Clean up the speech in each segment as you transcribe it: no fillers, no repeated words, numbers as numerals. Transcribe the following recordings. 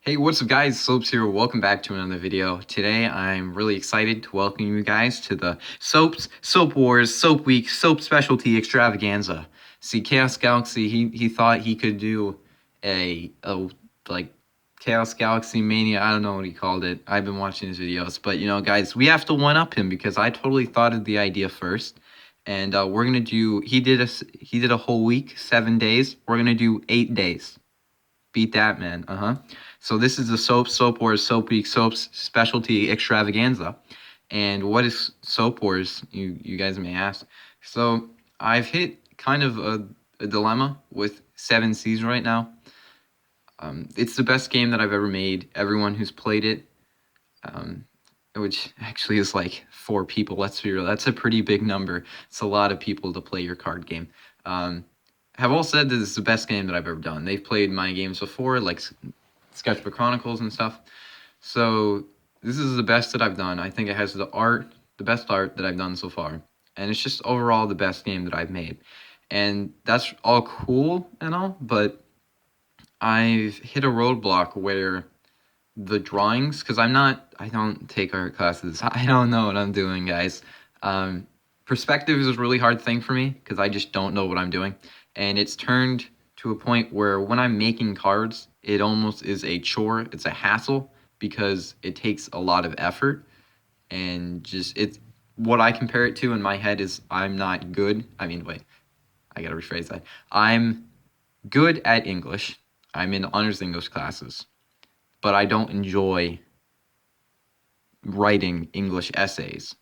Hey, what's up guys? Soapss here. Welcome back to another video. Today I'm really excited to welcome you guys to the Soap Wars, Soap Week, Soap Specialty Extravaganza. See, Chaos Galaxy, he thought he could do a like Chaos Galaxy Mania. I don't know what he called it. I've been watching his videos, but you know, guys, we have to one up him because I totally thought of the idea first. And we're gonna do. He did a whole week, 7 days. We're gonna do 8 days. Beat that, man. So this is the Soap Wars, Soap Week, Soap's Specialty Extravaganza. And what is Soap Wars, you guys may ask. So I've hit kind of a dilemma with 7 Seas right now. It's the best game that I've ever made. Everyone who's played it, which actually is like 4 people, let's be real. That's a pretty big number. It's a lot of people to play your card game. Have all said that it's the best game that I've ever done. They've played my games before, like Sketchbook Chronicles and stuff. So this is the best that I've done. I think it has the best art that I've done so far. And it's just overall the best game that I've made. And that's all cool and all, but I've hit a roadblock where the drawings, because I don't take art classes. I don't know what I'm doing, guys. Perspective is a really hard thing for me because I just don't know what I'm doing. And it's turned to a point where when I'm making cards, it almost is a chore. It's a hassle because it takes a lot of effort. And just what I compare it to in my head is I'm not good. I mean, wait, I gotta rephrase that. I'm good at English. I'm in honors English classes, but I don't enjoy writing English essays.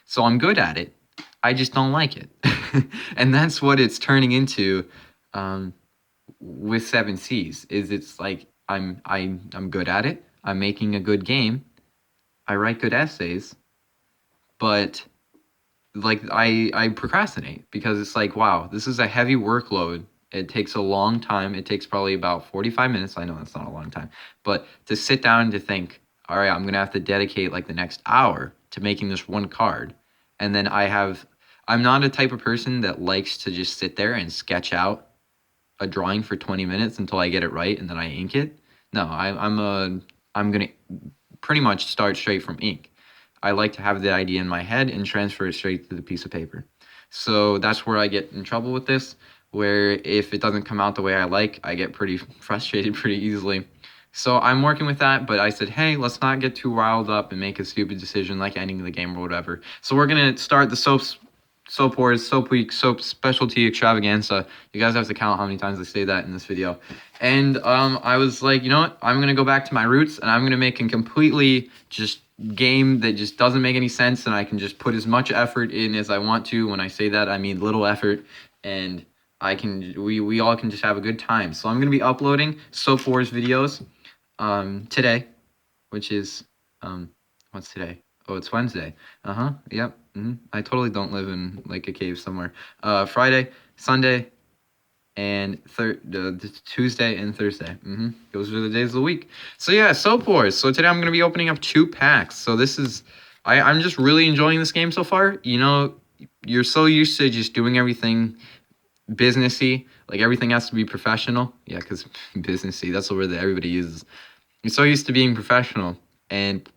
So I'm good at it. I just don't like it. And that's what it's turning into with 7 Seas. It's like I'm good at it. I'm making a good game. I write good essays. But like I procrastinate because it's like, wow, this is a heavy workload. It takes a long time. It takes probably about 45 minutes. I know that's not a long time. But to sit down and to think, all right, I'm going to have to dedicate like the next hour to making this one card. And then I'm not a type of person that likes to just sit there and sketch out a drawing for 20 minutes until I get it right and then I ink it. No, I'm going to pretty much start straight from ink. I like to have the idea in my head and transfer it straight to the piece of paper. So that's where I get in trouble with this, where if it doesn't come out the way I like, I get pretty frustrated pretty easily. So I'm working with that, but I said, hey, let's not get too riled up and make a stupid decision like ending the game or whatever. So we're going to start the Soap Wars, Soap Week, Soap Specialty Extravaganza. You guys have to count how many times I say that in this video. And I was like, you know what? I'm going to go back to my roots, and I'm going to make a completely just game that just doesn't make any sense, and I can just put as much effort in as I want to. When I say that, I mean little effort, and we all can just have a good time. So I'm going to be uploading Soap Wars videos today, which is what's today? Oh, it's Wednesday. Yep. I totally don't live in like a cave somewhere. Friday, Sunday, and Tuesday and Thursday. Those are the days of the week. So yeah, Soap Wars. So today I'm going to be opening up 2 packs. So this is, I'm just really enjoying this game so far. You know, you're so used to just doing everything businessy, like everything has to be professional. Yeah, because businessy, that's the word that everybody uses. You're so used to being professional and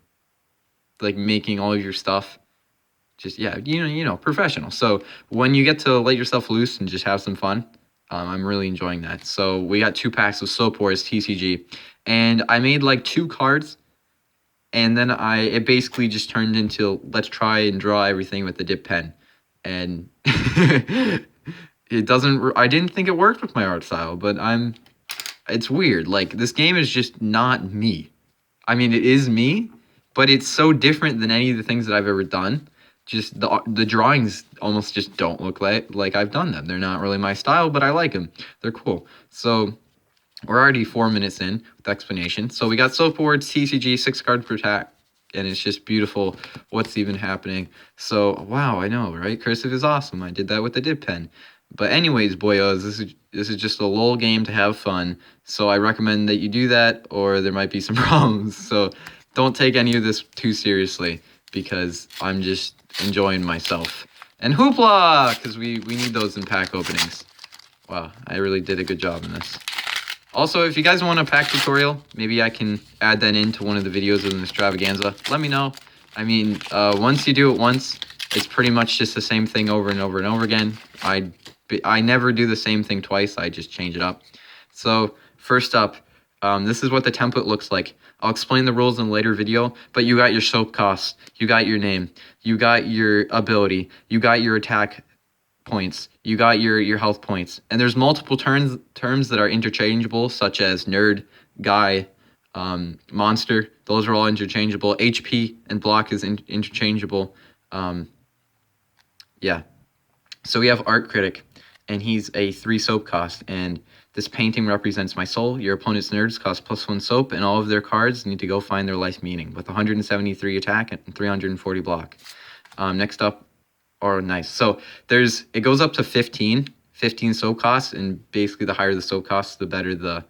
like making all of your stuff just, yeah, you know, professional. So when you get to let yourself loose and just have some fun, I'm really enjoying that. So we got 2 packs of Soap Wars TCG, and I made like 2 cards, and then it basically just turned into let's try and draw everything with the dip pen, and it doesn't. I didn't think it worked with my art style, but it's weird. Like this game is just not me. I mean, it is me, but it's so different than any of the things that I've ever done. Just the drawings almost just don't look like I've done them. They're not really my style, but I like them. They're cool. So we're already 4 minutes in with explanation. So we got Soap Wars TCG, 6 cards per pack, and it's just beautiful what's even happening. So wow, I know, right? Cursive is awesome. I did that with the dip pen. But anyways, boyos, this is just a lull game to have fun. So I recommend that you do that, or there might be some problems. So don't take any of this too seriously, because I'm just enjoying myself. And hoopla, because we need those in pack openings. Wow, I really did a good job in this. Also, if you guys want a pack tutorial, maybe I can add that into one of the videos of an extravaganza. Let me know. I mean, once you do it once, it's pretty much just the same thing over and over and over again. I never do the same thing twice. I just change it up. So first up, this is what the template looks like. I'll explain the rules in a later video, but you got your soap costs, you got your name, you got your ability, you got your attack points, you got your health points, and there's multiple terms that are interchangeable, such as nerd, guy, monster. Those are all interchangeable. HP and block is interchangeable. Yeah. So we have Art Critic, and he's a 3 soap cost, and this painting represents my soul. Your opponent's nerds cost +1 soap, and all of their cards need to go find their life meaning with 173 attack and 340 block. Next up, nice. So it goes up to 15 soap costs, and basically the higher the soap costs, the better the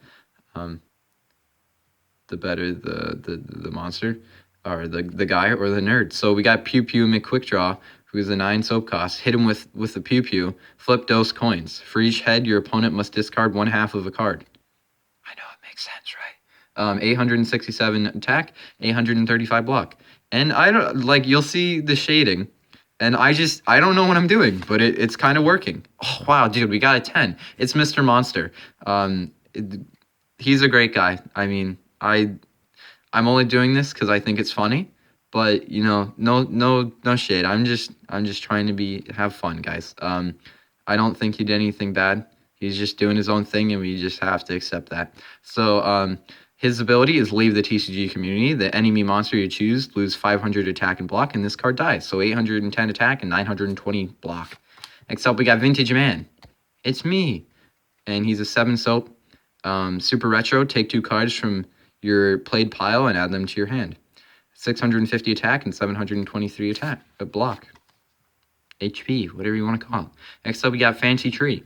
monster, or the guy or the nerd. So we got Pew Pew McQuickdraw, who's a 9 soap cost. Hit him with the Pew Pew. Flip dose coins. For each head, your opponent must discard 1/2 of a card. I know, it makes sense, right? 867 attack, 835 block. And I don't like, you'll see the shading, and I don't know what I'm doing, but it's kind of working. Oh wow, dude, we got a 10. It's Mr. Monster. He's a great guy. I mean, I'm only doing this because I think it's funny. But you know, no shade. I'm just trying to have fun, guys. I don't think he did anything bad. He's just doing his own thing, and we just have to accept that. So his ability is leave the TCG community. The enemy monster you choose lose 500 attack and block, and this card dies. So 810 attack and 920 block. Next up, we got Vintage Man. It's me, and he's a 7 soap. Super retro. Take 2 cards from your played pile and add them to your hand. 650 attack and 723 attack. A block. HP, whatever you want to call it. Next up, we got Fancy Tree.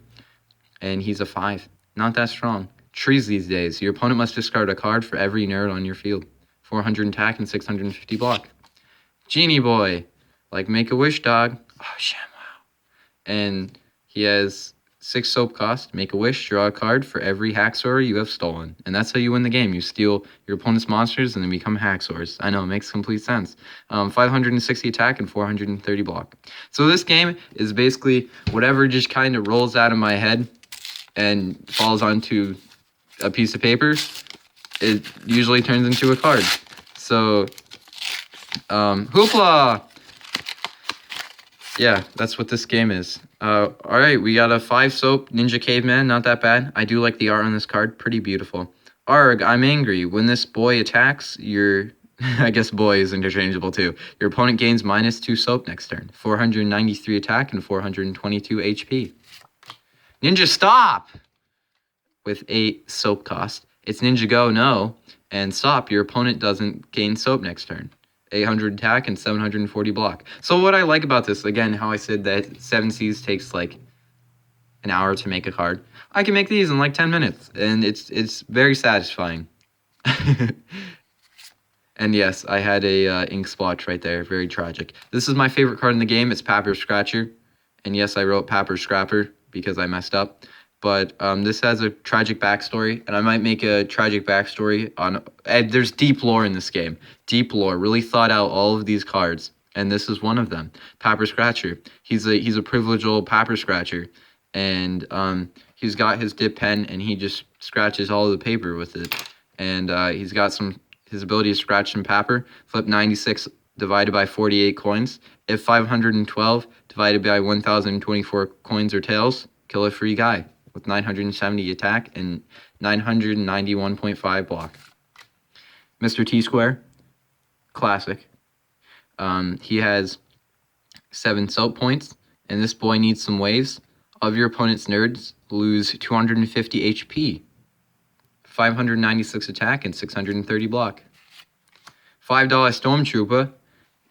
And he's a 5. Not that strong. Trees these days. Your opponent must discard a card for every nerd on your field. 400 attack and 650 block. Genie Boy. Like Make-A-Wish Dog. Oh, ShamWow. And he has 6 soap cost. Make a wish, draw a card for every Haxor you have stolen. And that's how you win the game. You steal your opponent's monsters and then become Haxors. I know, it makes complete sense. 560 attack and 430 block. So this game is basically whatever just kind of rolls out of my head and falls onto a piece of paper. It usually turns into a card. So, hoopla! Yeah, that's what this game is. Alright, we got a 5 soap Ninja Caveman, not that bad. I do like the art on this card, pretty beautiful. Arg, I'm angry. When this boy attacks, I guess boy is interchangeable too. Your opponent gains -2 soap next turn. 493 attack and 422 HP. Ninja, stop! With 8 soap cost. It's Ninja Go, no. And stop, your opponent doesn't gain soap next turn. 800 attack and 740 block. So what I like about this, again, how I said that 7 Seas takes like an hour to make a card. I can make these in like 10 minutes, and it's very satisfying. And yes, I had a ink splotch right there, very tragic. This is my favorite card in the game. It's Papper Scratcher, and yes, I wrote Papper Scrapper because I messed up. But this has a tragic backstory, and I might make a tragic backstory on... there's deep lore in this game. Deep lore. Really thought out all of these cards, and this is one of them. Papper Scratcher. He's a privileged old Papper Scratcher, and he's got his dip pen, and he just scratches all of the paper with it. And he's got his ability to scratch some paper. Flip 96 divided by 48 coins. If 512 divided by 1,024 coins or tails, kill a free guy with 970 attack and 991.5 block. Mr. T-Square, classic. He has 7 soap points, and this boy needs some waves. Of your opponent's nerds, lose 250 HP, 596 attack, and 630 block. $5 Stormtrooper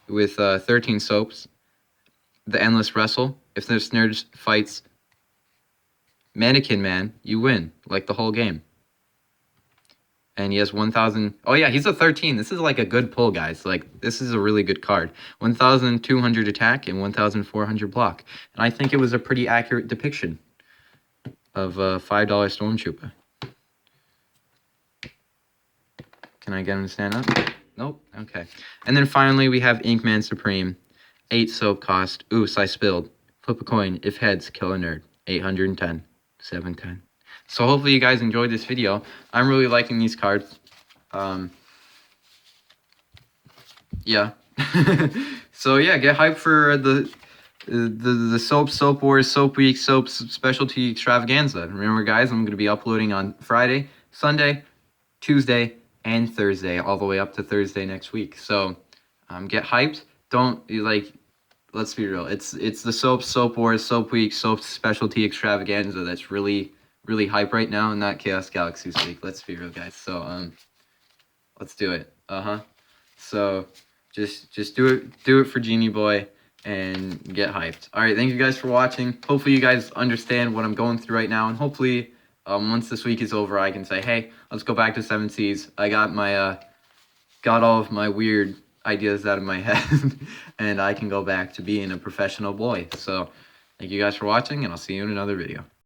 with 13 soaps. The Endless Wrestle. If this nerd fights Mannequin Man, you win, like the whole game. And he has 1,000... Oh yeah, he's a 13. This is like a good pull, guys. Like, this is a really good card. 1,200 attack and 1,400 block. And I think it was a pretty accurate depiction of $5 Stormtrooper. Can I get him to stand up? Nope. Okay. And then finally, we have Inkman Supreme. 8 soap cost. Oops, I spilled. Flip a coin. If heads, kill a nerd. 810. 710. So hopefully you guys enjoyed this video. I'm really liking these cards. Yeah. So yeah, get hyped for the Soap Wars, Soap Week, Soap Specialty Extravaganza. Remember, guys, I'm going to be uploading on Friday, Sunday, Tuesday, and Thursday, all the way up to Thursday next week. So get hyped. Don't like. Let's be real. It's the Soap Wars, Soap Week, Soap Specialty Extravaganza that's really hype right now, and not Chaos Galaxies Week. Let's be real, guys. So let's do it. So just do it for Genie Boy and get hyped. All right, thank you guys for watching. Hopefully you guys understand what I'm going through right now, and hopefully once this week is over, I can say, hey, let's go back to 7 Seas. I got my got all of my weird ideas out of my head, and I can go back to being a professional boy. So thank you guys for watching, and I'll see you in another video.